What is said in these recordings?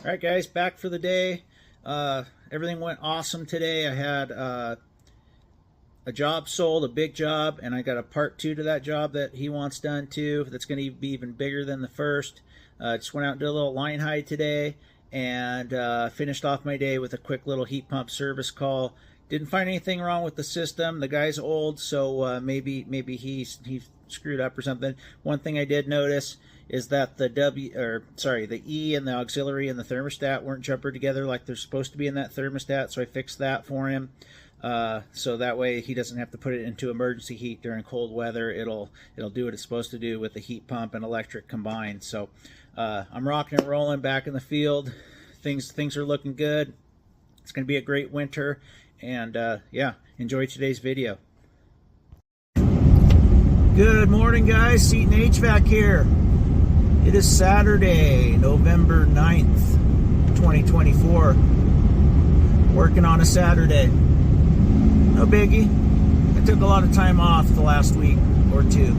All right, guys, back for the day. Everything went awesome today. I had a job sold, a big job, and I got a part 2 to that job that he wants done too. That's going to be even bigger than the first. Just went out and did a little line hide today, and finished off my day with a quick little heat pump service call. Didn't find anything wrong with the system. The guy's old, so maybe he screwed up or something. One thing I did notice is that the E and the auxiliary and the thermostat weren't jumpered together like they're supposed to be in that thermostat, so I fixed that for him. So that way he doesn't have to put it into emergency heat during cold weather. It'll do what it's supposed to do with the heat pump and electric combined. So I'm rocking and rolling back in the field. Things are looking good. It's going to be a great winter, and yeah, enjoy today's video. Good morning, guys. Seton HVAC here. It is Saturday, November 9th, 2024. Working on a Saturday. No biggie. I took a lot of time off the last week or two.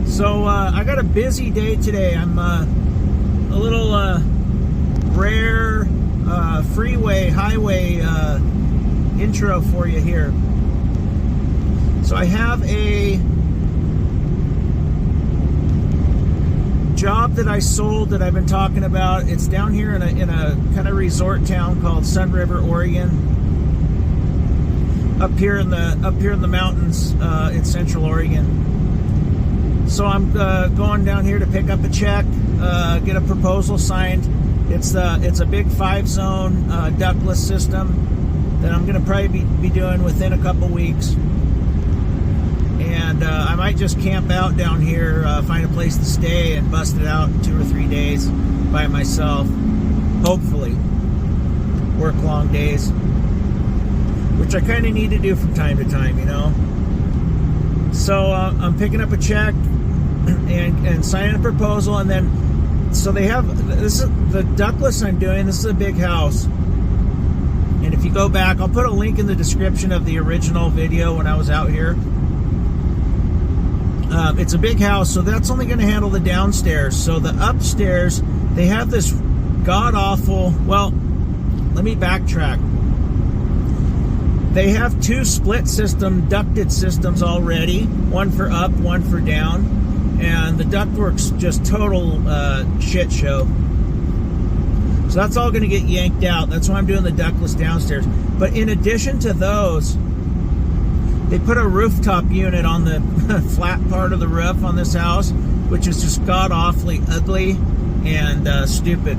So I got a busy day today. I'm a little rare highway intro for you here. So I have a job that I sold that I've been talking about. It's down here in a kind of resort town called Sun River, Oregon. Up here in the mountains in Central Oregon. So I'm going down here to pick up a check, get a proposal signed. It's a big 5-zone ductless system that I'm going to probably be doing within a couple weeks. And I might just camp out down here, find a place to stay, and bust it out in 2 or 3 days by myself. Hopefully, work long days, which I kind of need to do from time to time, you know. So I'm picking up a check and signing a proposal, and then so they have this is the ductless I'm doing. This is a big house, and if you go back, I'll put a link in the description of the original video when I was out here. It's a big house, so that's only going to handle the downstairs. So the upstairs, they have this god-awful, well, let me backtrack. They have 2 split system, ducted systems already, one for up, one for down, and the ductwork's just total shit show. So that's all going to get yanked out. That's why I'm doing the ductless downstairs. But in addition to those, they put a rooftop unit on the flat part of the roof on this house, which is just god-awfully ugly and stupid.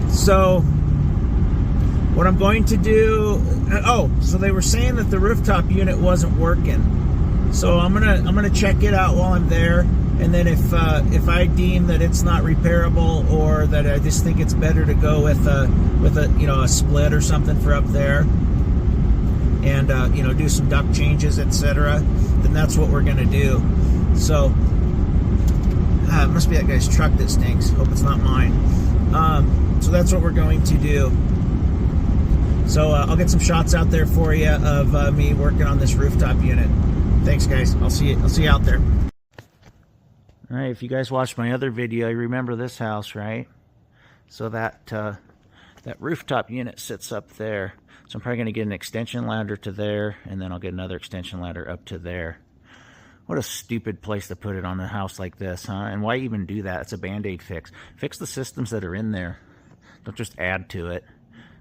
So what I'm going to do, so they were saying that the rooftop unit wasn't working. So I'm gonna check it out while I'm there, and then if I deem that it's not repairable, or that I just think it's better to go with a split or something for up there, and do some duct changes, etc., then that's what we're gonna do. So it must be that guy's truck that stinks. Hope it's not mine. So that's what we're going to do. So I'll get some shots out there for you of me working on this rooftop unit. Thanks, guys. I'll see you out there. All right, if you guys watched my other video, you remember this house, right? So that rooftop unit sits up there. So I'm probably going to get an extension ladder to there, and then I'll get another extension ladder up to there. What a stupid place to put it on a house like this, huh? And why even do that? It's a Band-Aid fix. Fix the systems that are in there. Don't just add to it.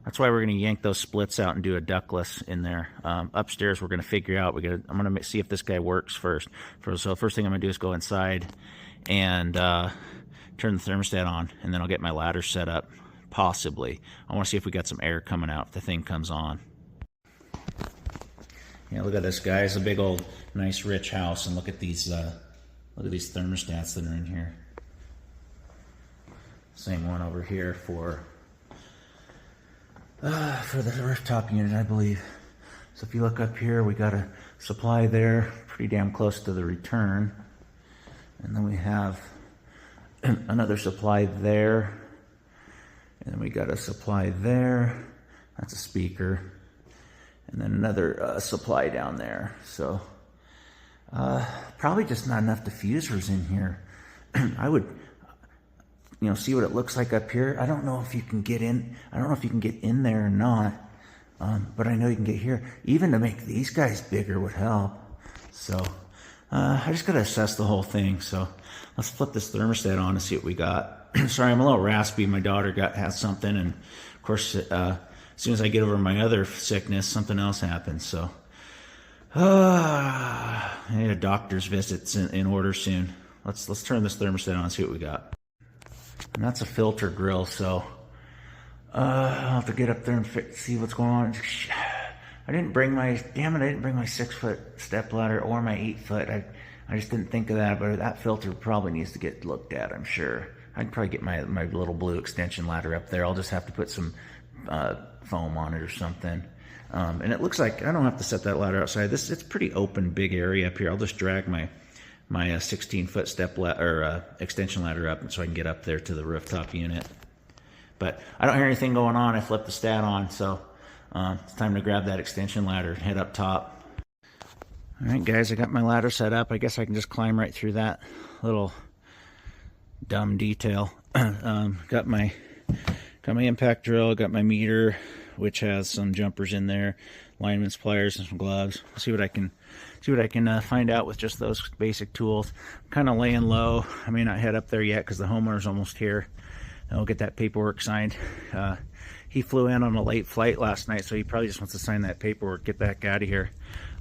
That's why we're going to yank those splits out and do a ductless in there. Upstairs, we're going to figure out. I'm going to see if this guy works first. So first thing I'm going to do is go inside and turn the thermostat on, and then I'll get my ladder set up. Possibly. I want to see if we got some air coming out if the thing comes on. Yeah, look at this, guys. A big old, nice, rich house, and look at these thermostats that are in here. Same one over here for the rooftop unit, I believe. So if you look up here, we got a supply there, pretty damn close to the return, and then we have another supply there. And then we got a supply there. That's a speaker. And then another supply down there. So Probably just not enough diffusers in here. see what it looks like up here. I don't know if you can get in. I don't know if you can get in there or not. But I know you can get here. Even to make these guys bigger would help. So I just got to assess the whole thing. So let's flip this thermostat on and see what we got. Sorry, I'm a little raspy. My daughter has something, and of course, as soon as I get over my other sickness, something else happens. So I need a doctor's visits in order soon. Let's turn this thermostat on and see what we got. And that's a filter grill, so I'll have to get up there and see what's going on. I didn't bring my 6-foot step ladder or my 8-foot. I just didn't think of that, but that filter probably needs to get looked at, I'm sure. I'd probably get my little blue extension ladder up there. I'll just have to put some foam on it or something. And it looks like I don't have to set that ladder outside. It's pretty open, big area up here. I'll just drag my 16-foot step extension ladder up so I can get up there to the rooftop unit. But I don't hear anything going on. I flipped the stat on, so it's time to grab that extension ladder, head up top. All right, guys, I got my ladder set up. I guess I can just climb right through that little dumb detail. Got my impact drill, got my meter, which has some jumpers in there, lineman's pliers, and some gloves. See what I can find out with just those basic tools. I'm kind of laying low. I may not head up there yet because the homeowner's almost here. I'll get that paperwork signed. He flew in on a late flight last night, so he probably just wants to sign that paperwork, get back out of here.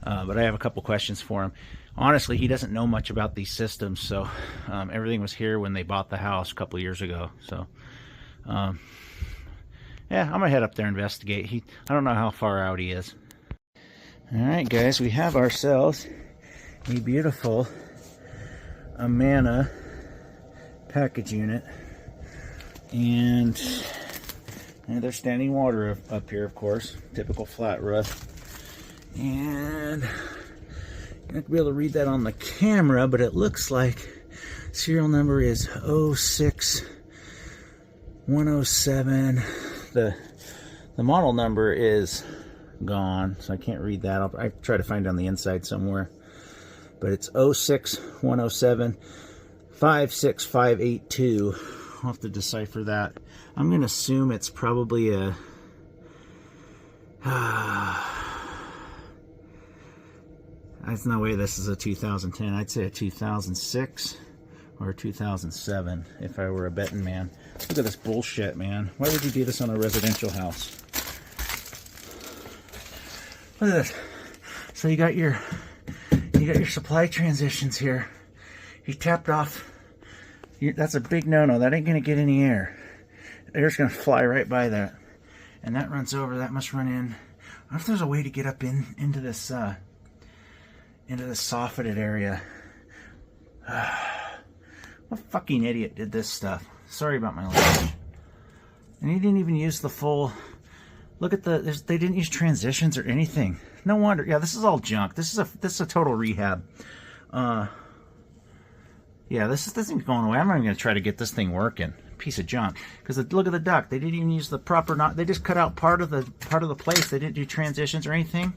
But I have a couple questions for him. Honestly, he doesn't know much about these systems, so everything was here when they bought the house a couple of years ago. So, yeah, I'm gonna head up there and investigate. I don't know how far out he is. All right, guys, we have ourselves a beautiful Amana package unit. And there's standing water up here, of course, typical flat roof. And you're not going to be able to read that on the camera, but it looks like serial number is 06107. The model number is gone, so I can't read that. I try to find it on the inside somewhere. But it's 06107 56582. I'll have to decipher that. I'm going to assume it's probably a... There's no way this is a 2010. I'd say a 2006 or a 2007 if I were a betting man. Look at this bullshit, man. Why would you do this on a residential house? Look at this. So you got your supply transitions here. You tapped off. That's a big no-no. That ain't going to get any air. Air's going to fly right by that. And that runs over. That must run in. I wonder if there's a way to get up into this soffitted area. What fucking idiot did this stuff? Sorry about my language. And he didn't even use the full... Look at they didn't use transitions or anything. No wonder. Yeah, this is all junk. This is a total rehab. Yeah, this thing's going away. I'm not even going to try to get this thing working. Piece of junk. Because look at the duct. They didn't even use the proper knot. They just cut out part of the place. They didn't do transitions or anything.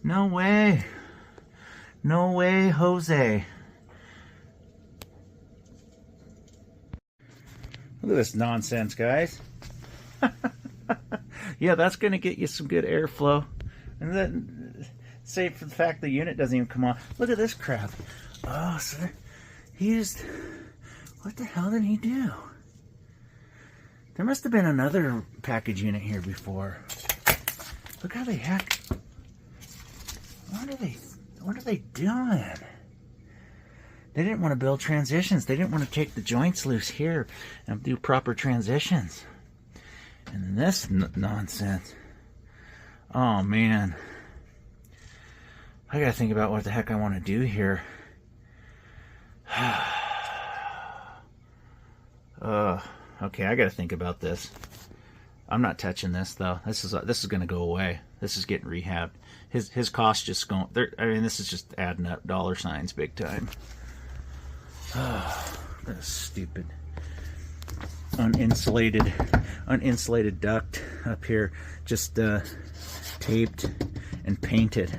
No way. No way, Jose. Look at this nonsense, guys. Yeah, that's going to get you some good airflow. And then, save for the fact the unit doesn't even come on. Look at this crap. Oh, so he used... What the hell did he do? There must have been another package unit here before. Look how they hack. What are they doing? They didn't want to build transitions. They didn't want to take the joints loose here and do proper transitions. And then this nonsense. Oh, man. I gotta think about what the heck I want to do here. Okay, I gotta think about this. I'm not touching this though. This is gonna go away. This is getting rehabbed. His cost just going. I mean, this is just adding up dollar signs big time. What a stupid uninsulated duct up here, just taped and painted.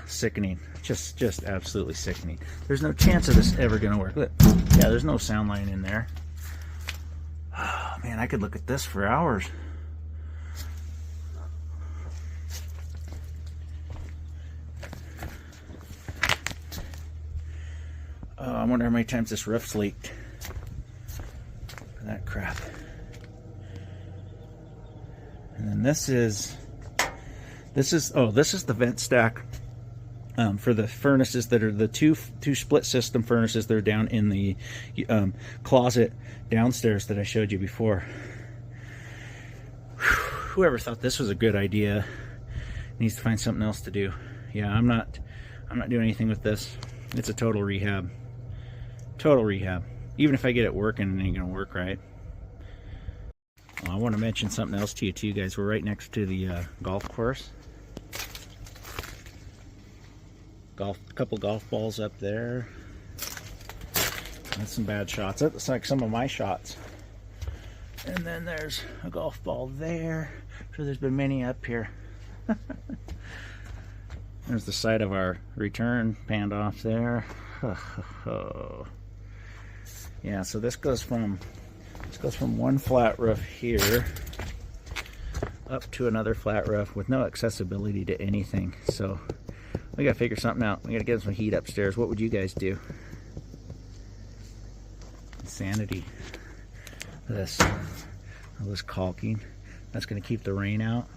Sickening. Just absolutely sickening. There's no chance of this ever gonna work. Look, yeah, there's no sound line in there. Oh, man, I could look at this for hours. Oh, I wonder how many times this roof's leaked. That crap. And then this is the vent stack for the furnaces that are the two split system furnaces that are down in the closet downstairs that I showed you before. Whoever thought this was a good idea needs to find something else to do. Yeah, I'm not doing anything with this. It's a total rehab. Total rehab. Even if I get it working, it ain't gonna work right. Well, I want to mention something else to you too, guys. We're right next to the golf course. A couple golf balls up there. That's some bad shots. That looks like some of my shots. And then there's a golf ball there. I'm sure there's been many up here. There's the side of our return panned off there. Yeah, so this goes from one flat roof here up to another flat roof with no accessibility to anything. So we gotta figure something out. We gotta get some heat upstairs. What would you guys do? Insanity. This caulking. That's gonna keep the rain out.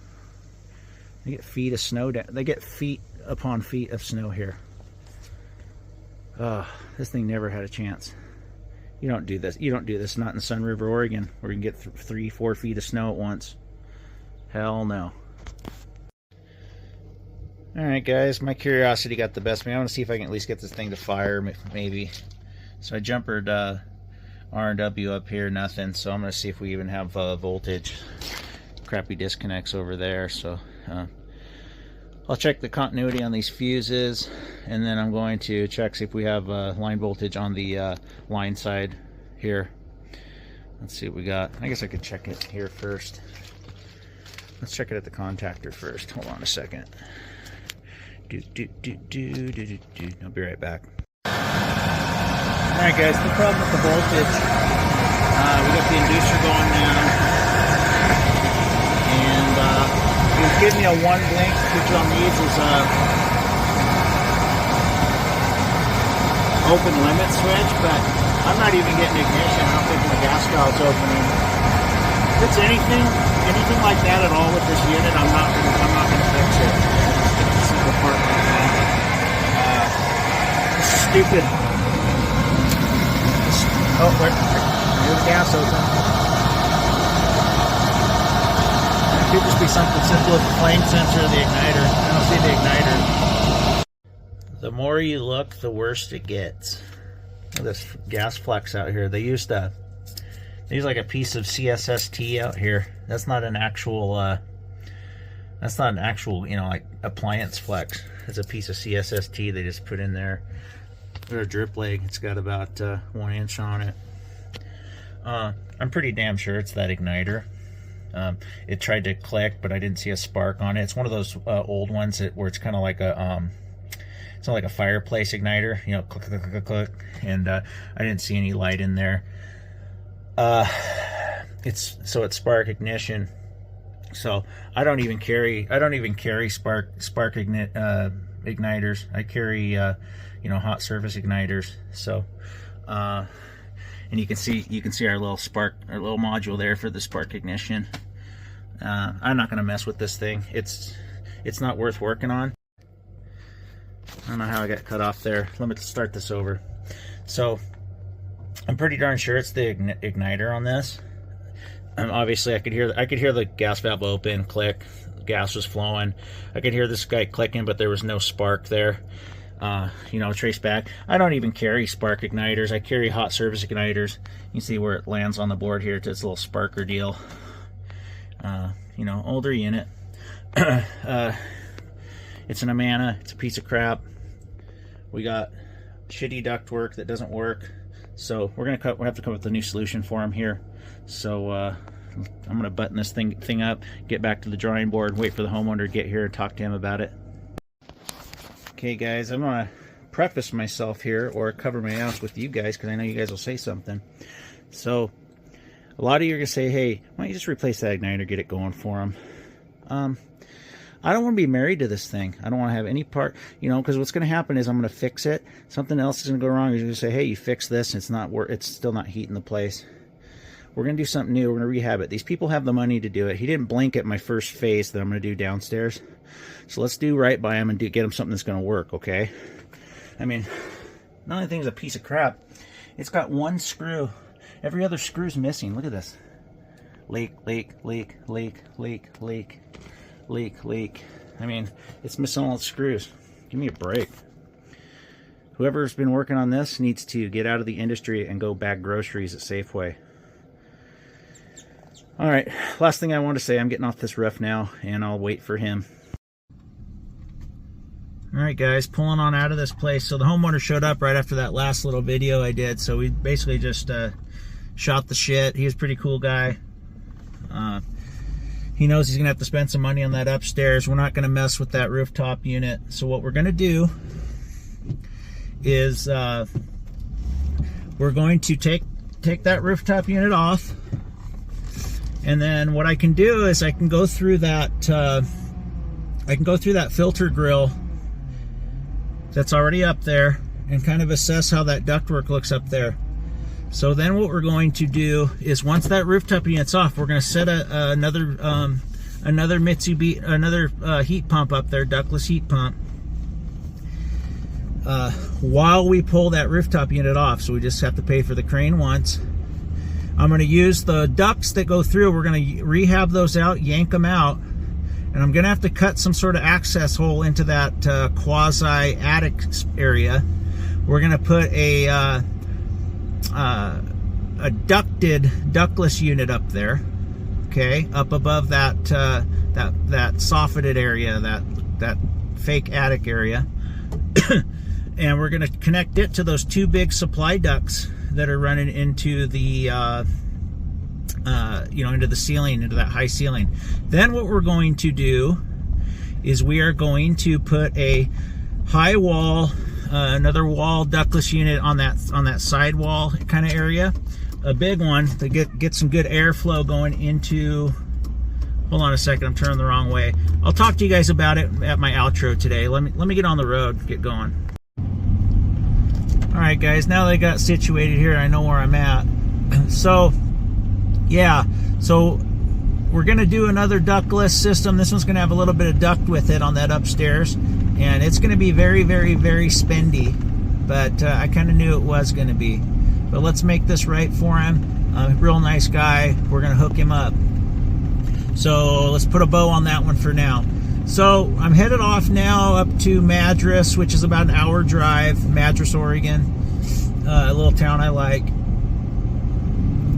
They get feet of snow down. They get feet upon feet of snow here. Oh, this thing never had a chance. You don't do this. You don't do this. Not in Sun River, Oregon, where you can get 3-4 feet of snow at once. Hell no. Alright guys, my curiosity got the best of me. I want to see if I can at least get this thing to fire, maybe. So I jumpered R&W up here, nothing. So I'm going to see if we even have voltage. Crappy disconnects over there. So I'll check the continuity on these fuses, and then I'm going to check, see if we have line voltage on the line side here. Let's see what we got. I guess I could check it here first. Let's check it at the contactor first. Hold on a second. I'll be right back. Alright guys, no problem with the voltage. We got the inducer going now. And it was giving me a one blink, which on these is open limit switch, but I'm not even getting ignition. I don't think my gas valve's opening. If it's anything like that at all with this unit, I'm not gonna fix it. Simple part like that. Stupid. Oh, there's the gas open. It could just be something simple as the flame sensor or the igniter. I don't see the igniter. The more you look, the worse it gets. Look at this gas flex out here. They use like a piece of CSST out here. That's not an actual you know, like appliance flex. It's a piece of CSST they just put in there. There's a drip leg. It's got about 1 inch on it. I'm pretty damn sure it's that igniter. It tried to click, but I didn't see a spark on it. It's one of those old ones where it's kind of like a it's not like a fireplace igniter, you know, click, click, click, click, and I didn't see any light in there. It's spark ignition. So I don't even carry spark igniters. I carry you know, hot surface igniters. So and you can see our little module there for the spark ignition. I'm not gonna mess with this thing. It's not worth working on. I don't know how I got cut off there. Let me start this over. So I'm pretty darn sure it's the igniter on this. Obviously I could hear the gas valve open, click, gas was flowing. I could hear this guy clicking, but there was no spark there. You know, trace back. I don't even carry spark igniters. I carry hot surface igniters. You can see where it lands on the board here. It's this little sparker deal. You know, older unit. It's an Amana. It's a piece of crap. We got shitty ductwork that doesn't work. So we'll have to come up with a new solution for him here. So I'm gonna button this thing up, get back to the drawing board, wait for the homeowner to get here and talk to him about it. Okay, guys, I'm going to preface myself here, or cover my ass with you guys, because I know you guys will say something. So, a lot of you are going to say, hey, why don't you just replace that igniter, get it going for them? I don't want to be married to this thing. I don't want to have any part, you know, because what's going to happen is I'm going to fix it. Something else is going to go wrong. You're going to say, hey, you fix this, and it's still not heating the place. We're going to do something new. We're going to rehab it. These people have the money to do it. He didn't blink at my first phase that I'm going to do downstairs. So let's do right by him and get him something that's going to work, okay? I mean, the only thing is a piece of crap. It's got one screw. Every other screw's missing. Look at this. Leak, leak, leak, leak, leak, leak, leak, leak. I mean, it's missing all the screws. Give me a break. Whoever's been working on this needs to get out of the industry and go bag groceries at Safeway. All right, last thing I want to say, I'm getting off this roof now, and I'll wait for him. All right, guys, pulling on out of this place. So the homeowner showed up right after that last little video I did. So we basically just shot the shit. He was a pretty cool guy. He knows he's gonna have to spend some money on that upstairs. We're not gonna mess with that rooftop unit. So what we're gonna do is we're going to take that rooftop unit off. And then what I can do is I can go through that filter grill that's already up there and kind of assess how that ductwork looks up there. So then what we're going to do is, once that rooftop unit's off, we're going to set another heat pump up there, ductless heat pump, while we pull that rooftop unit off. So we just have to pay for the crane once. I'm going to use the ducts that go through. We're going to rehab those out, yank them out, and I'm going to have to cut some sort of access hole into that quasi-attic area. We're going to put a ductless unit up there, okay, up above that that soffitted area, that fake attic area, and we're going to connect it to those two big supply ducts that are running into the into the ceiling, into that high ceiling. Then what we're going to do is we are going to put a high wall, another wall ductless unit on that side wall kind of area, a big one to get some good airflow going into. Hold on a second, I'm turning the wrong way. I'll talk to you guys about it at my outro today. Let me get on the road, get going. All right, guys, now that I got situated here, I know where I'm at. So, yeah, so we're going to do another ductless system. This one's going to have a little bit of duct with it on that upstairs, and it's going to be very, very, very spendy, but I kind of knew it was going to be. But let's make this right for him. Real nice guy. We're going to hook him up. So let's put a bow on that one for now. So I'm headed off now up to Madras, which is about an hour drive, Madras, Oregon, a little town I like.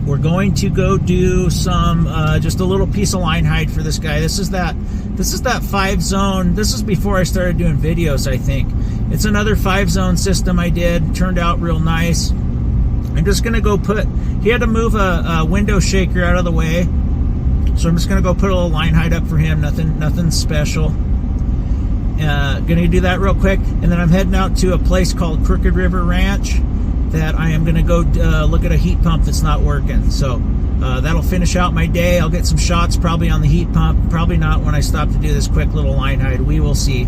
We're going to go do some, just a little piece of line height for this guy. This is that 5-zone. This is before I started doing videos, I think. It's another 5-zone system I did. Turned out real nice. I'm just going to go he had to move a window shaker out of the way. So I'm just going to go put a little line height up for him, nothing special. Going to do that real quick, and then I'm heading out to a place called Crooked River Ranch that I am going to go look at a heat pump that's not working. So that'll finish out my day. I'll get some shots probably on the heat pump, probably not when I stop to do this quick little line height. We will see.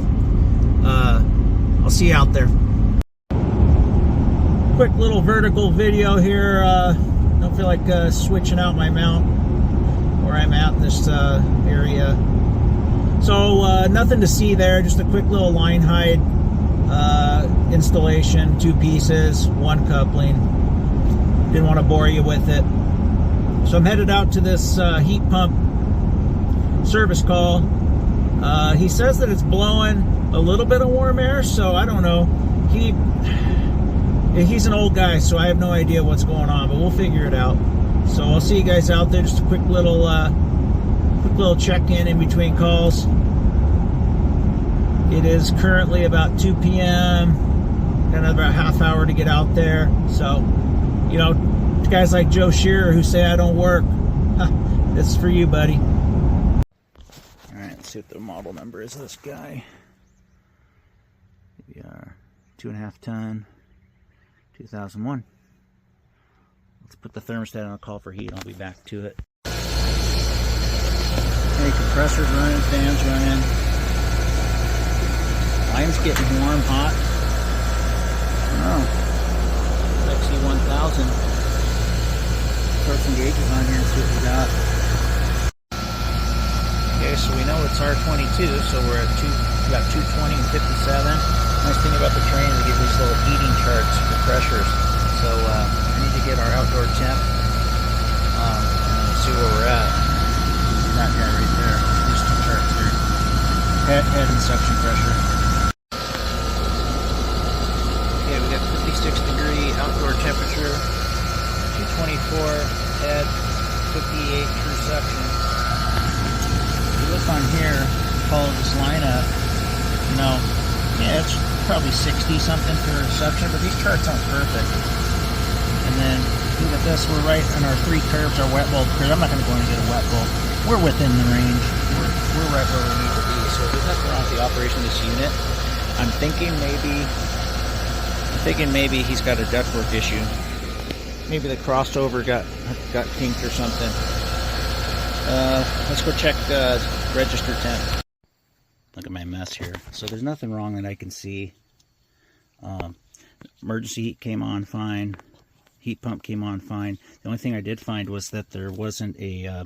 I'll see you out there. Quick little vertical video here. Don't feel like switching out my mount where I'm at in this area. So nothing to see there, just a quick little line height installation, 2 pieces, 1 coupling. Didn't want to bore you with it. So I'm headed out to this heat pump service call. He says that it's blowing a little bit of warm air, so I don't know. He's an old guy, so I have no idea what's going on, but we'll figure it out. So I'll see you guys out there. Just a quick little check-in in between calls. It is currently about 2 p.m. Got another about half hour to get out there. So, you know, guys like Joe Shearer who say I don't work, this is for you, buddy. All right, let's see what the model number is of this guy. 2.5 ton, 2001. Let's put the thermostat on a call for heat. I'll be back to it. Okay, compressors running, fans running. Line's getting warm, hot. Oh, XC1000. Throw some gauges on here and see what we got. Okay, so we know it's R22, so we're at about 220 and 57. Nice thing about the train, we get these little heating charts for pressures. So I need to get our outdoor temp and see where we're at. That guy right there. These two charts here. Head and suction pressure. Okay, we got 56 degree outdoor temperature, 224 head, 58 true suction. If you look on here, follow this line up, you know, yeah, it's probably 60 something for suction, but these charts aren't perfect. And then look at this, we're right on our 3 curves, our wet bulb curve. I'm not going to go in and get a wet bulb. We're within the range. We're right where we need to be. So if there's nothing wrong with the operation of this unit, I'm thinking maybe he's got a ductwork issue. Maybe the crossover got kinked or something. Let's go check register temp. Look at my mess here. So there's nothing wrong that I can see. Emergency heat came on fine. Heat pump came on fine. The only thing I did find was that there wasn't a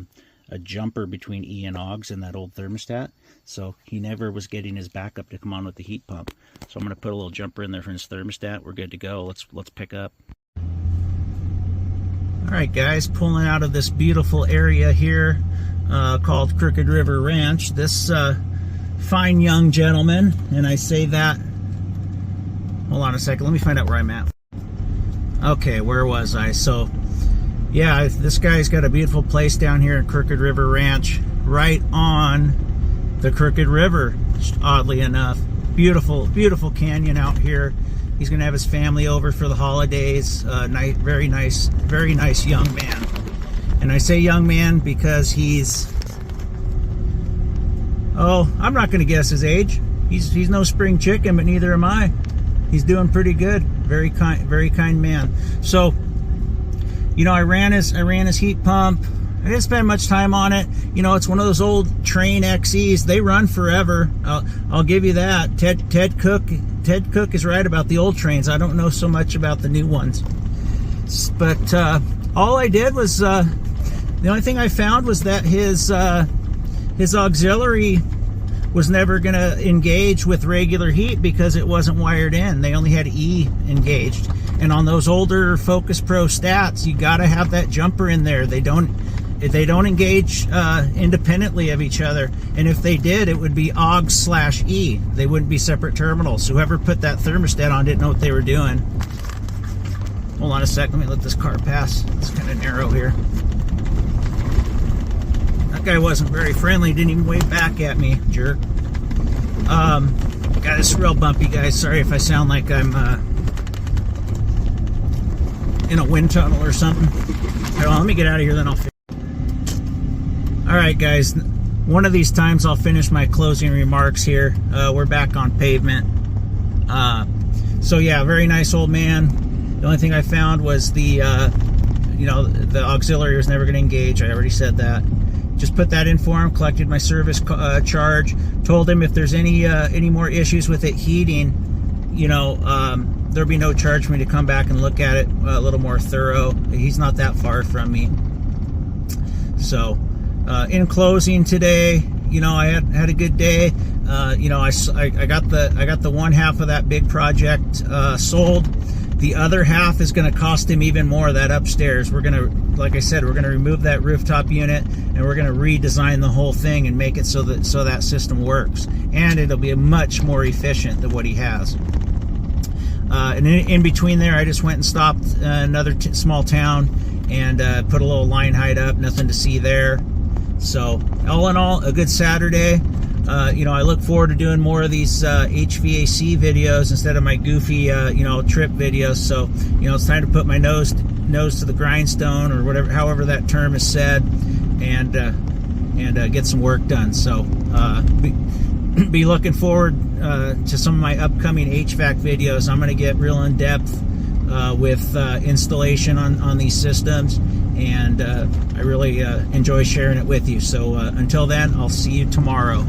jumper between E and AUX in that old thermostat, so he never was getting his backup to come on with the heat pump. So I'm going to put a little jumper in there for his thermostat. We're good to go. Let's pick up. All right, guys, pulling out of this beautiful area here called Crooked River Ranch. This fine young gentleman, and I say that. Hold on a second. Let me find out where I'm at. Okay, where was I? So, yeah, this guy's got a beautiful place down here in Crooked River Ranch, right on the Crooked River, oddly enough. Beautiful, beautiful canyon out here. He's going to have his family over for the holidays. Very nice young man. And I say young man because he's, oh, I'm not going to guess his age. He's no spring chicken, but neither am I. He's doing pretty good. Very kind man. So, you know, I ran his heat pump. I didn't spend much time on it. You know, it's one of those old train XEs. They run forever. I'll give you that. Ted Cook is right about the old trains. I don't know so much about the new ones. But all I did was the only thing I found was that his auxiliary was never going to engage with regular heat because it wasn't wired in. They only had E engaged. And on those older Focus Pro stats, you got to have that jumper in there. They don't engage independently of each other. And if they did, it would be AUX/E. They wouldn't be separate terminals. Whoever put that thermostat on didn't know what they were doing. Hold on a sec. Let me let this car pass. It's kind of narrow here. That guy wasn't very friendly. Didn't even wave back at me, jerk. God, it's real bumpy, guys. Sorry if I sound like I'm in a wind tunnel or something. Right, well, let me get out of here, then I'll finish. Alright, guys. One of these times I'll finish my closing remarks here. We're back on pavement. So yeah, very nice old man. The only thing I found was the auxiliary was never going to engage. I already said that. Just put that in for him, collected my service charge, told him if there's any more issues with it heating, you know, there'll be no charge for me to come back and look at it a little more thorough. He's not that far from me. So, in closing today, you know, I had a good day. You know, I got the one half of that big project sold. The other half is going to cost him even more, that upstairs. We're going to, like I said, we're going to remove that rooftop unit and we're going to redesign the whole thing and make it so that system works. And it'll be much more efficient than what he has. And in between there, I just went and stopped another small town and put a little line height up. Nothing to see there. So all in all, a good Saturday. You know, I look forward to doing more of these HVAC videos instead of my goofy, you know, trip videos. So, you know, it's time to put my nose to the grindstone, or whatever, however that term is said, and get some work done. So, be looking forward to some of my upcoming HVAC videos. I'm going to get real in depth with installation on these systems, and I really enjoy sharing it with you. So until then, I'll see you tomorrow.